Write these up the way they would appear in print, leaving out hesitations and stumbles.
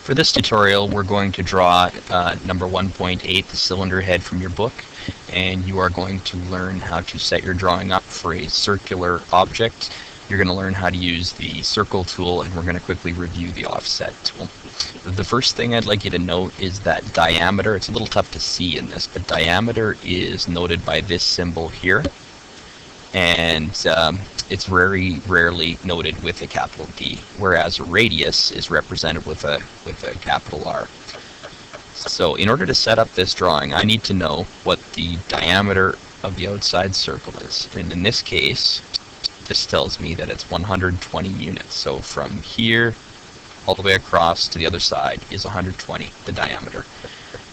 For this tutorial, we're going to draw number 1.8, the cylinder head from your book, and you are going to learn how to set your drawing up for a circular object. You're going to learn how to use the circle tool, and we're going to quickly review the offset tool. The first thing I'd like you to note is that diameter. It's a little tough to see in this, but diameter is noted by this symbol here, and it's very rarely noted with a capital D, whereas radius is represented with a capital R. So in order to set up this drawing, I need to know what the diameter of the outside circle is. And in this case, this tells me that it's 120 units. So from here all the way across to the other side is 120, the diameter.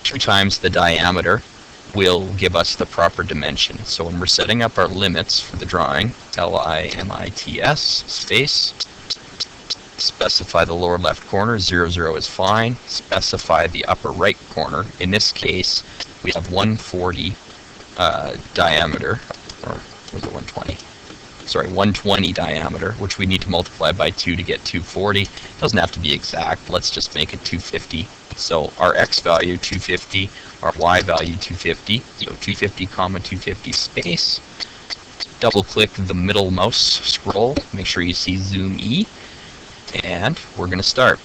2 times the diameter will give us the proper dimension. So when we're setting up our limits for the drawing, LIMITS space, specify the lower left corner, 0, 0 is fine. Specify the upper right corner. In this case, we have 140 diameter, or was it 120? Sorry, 120 diameter, which we need to multiply by 2 to get 240. It doesn't have to be exact. Let's just make it 250. So our x value, 250, our y value, 250. So 250, 250 space. Double click the middle mouse scroll. Make sure you see zoom E. And we're going to start.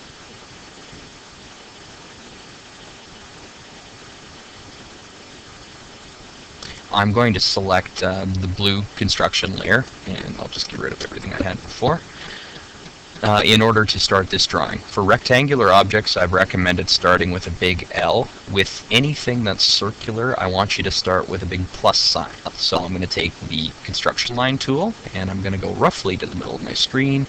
I'm going to select the blue construction layer, and I'll just get rid of everything I had before, in order to start this drawing. For rectangular objects, I've recommended starting with a big L. With anything that's circular, I want you to start with a big plus sign. So I'm going to take the construction line tool, and I'm going to go roughly to the middle of my screen,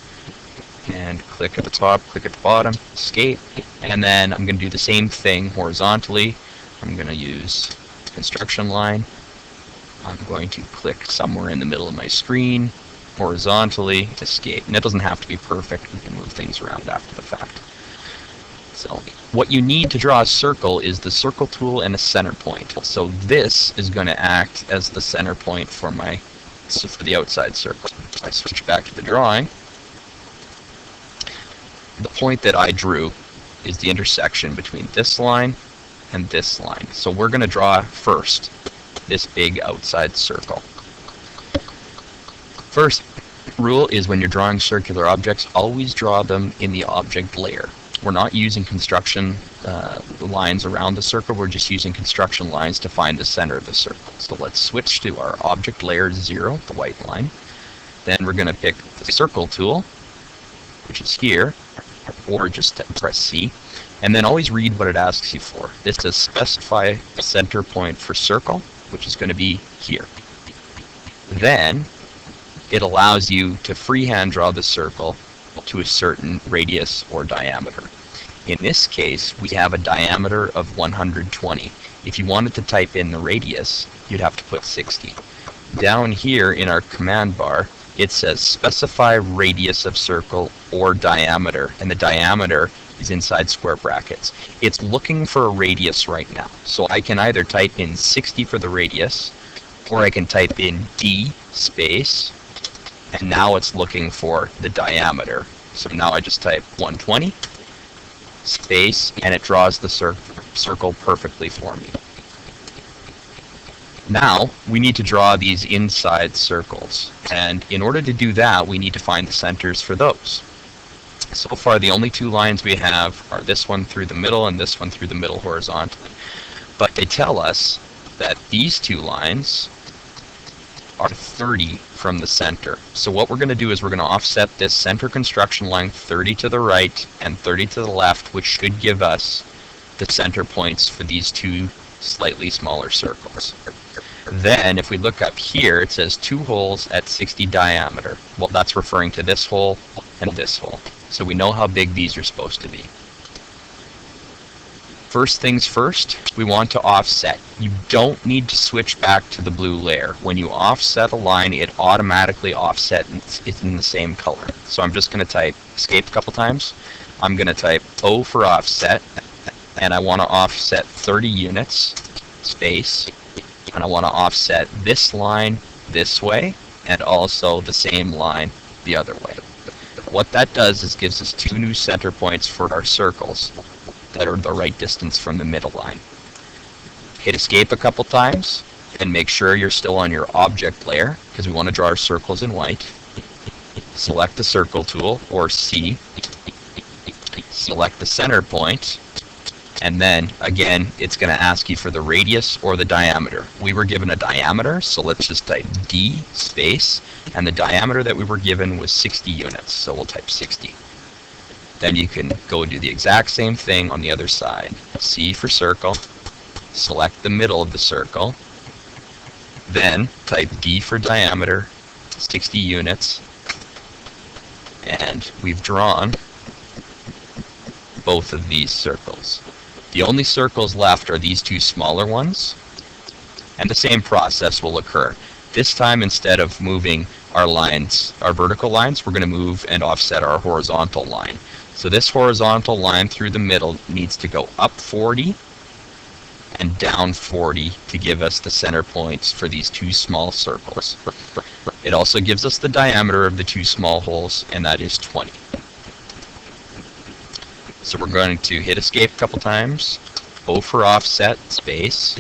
and click at the top, click at the bottom, escape, and then I'm going to do the same thing horizontally. I'm going to use construction line. I'm going to click somewhere in the middle of my screen, horizontally, escape. And it doesn't have to be perfect. We can move things around after the fact. So what you need to draw a circle is the circle tool and a center point. So this is going to act as the center point for the outside circle. I switch back to the drawing. The point that I drew is the intersection between this line and this line. So we're going to draw first this big outside circle. First rule is when you're drawing circular objects, always draw them in the object layer. We're not using construction lines around the circle, we're just using construction lines to find the center of the circle. So let's switch to our object layer 0, the white line. Then we're going to pick the circle tool, which is here, or just press C. And then always read what it asks you for. This says specify a center point for circle, which is going to be here. Then it allows you to freehand draw the circle to a certain radius or diameter. In this case, we have a diameter of 120. If you wanted to type in the radius, you'd have to put 60. Down here in our command bar, it says specify radius of circle or diameter, and the diameter is inside square brackets. It's looking for a radius right now. So I can either type in 60 for the radius, or I can type in D space, and now it's looking for the diameter. So now I just type 120 space, and it draws the circle perfectly for me. Now we need to draw these inside circles, and in order to do that, we need to find the centers for those. So far, the only 2 lines we have are this one through the middle and this one through the middle horizontally. But they tell us that these 2 lines are 30 from the center. So what we're going to do is we're going to offset this center construction line 30 to the right and 30 to the left, which should give us the center points for these 2 slightly smaller circles. Then if we look up here, it says 2 holes at 60 diameter. Well, that's referring to this hole and this hole. So we know how big these are supposed to be. First things first, we want to offset. You don't need to switch back to the blue layer. When you offset a line, it automatically offsets it in the same color. So I'm just going to type escape a couple times. I'm going to type O for offset, and I want to offset 30 units, space, and I want to offset this line this way, and also the same line the other way. What that does is gives us 2 new center points for our circles. that are the right distance from the middle line. Hit escape a couple times and make sure you're still on your object layer because we want to draw our circles in white. Select the circle tool, or C. Select the center point, and then again it's going to ask you for the radius or the diameter. We were given a diameter, so let's just type D space, and the diameter that we were given was 60 units, so we'll type 60. Then you can go do the exact same thing on the other side. C for circle, select the middle of the circle, then type D for diameter, 60 units, and we've drawn both of these circles. The only circles left are these two smaller ones, and the same process will occur. This time, instead of moving our lines, our vertical lines, we're going to move and offset our horizontal line. So this horizontal line through the middle needs to go up 40 and down 40 to give us the center points for these two small circles. It also gives us the diameter of the two small holes, and that is 20. So we're going to hit escape a couple times, O for offset, space.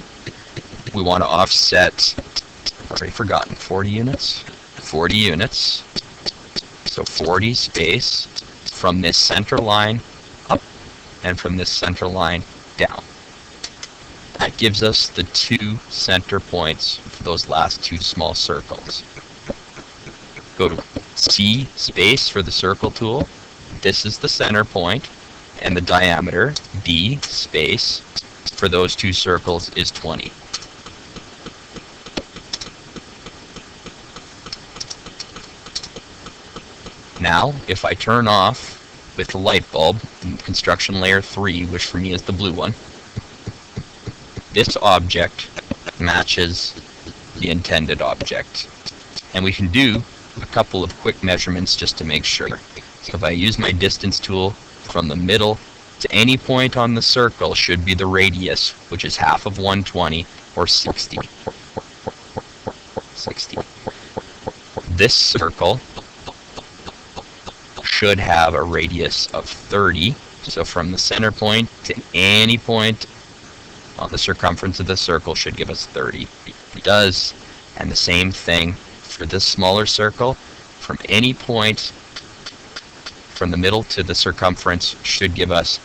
We want to offset, already forgotten, 40 units? 40 units. So 40 space from this center line up and from this center line down. That gives us the two center points for those last two small circles. Go to C space for the circle tool. This is the center point, and the diameter, D space, for those two circles is 20. Now, if I turn off with the light bulb, construction layer 3, which for me is the blue one, this object matches the intended object. And we can do a couple of quick measurements just to make sure. So if I use my distance tool, from the middle to any point on the circle should be the radius, which is half of 120, or 60. 60. This circle should have a radius of 30. So from the center point to any point on the circumference of the circle should give us 30. It does. And the same thing for this smaller circle. From any point from the middle to the circumference should give us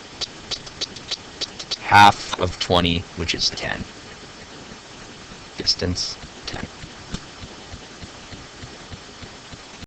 half of 20, which is 10. Distance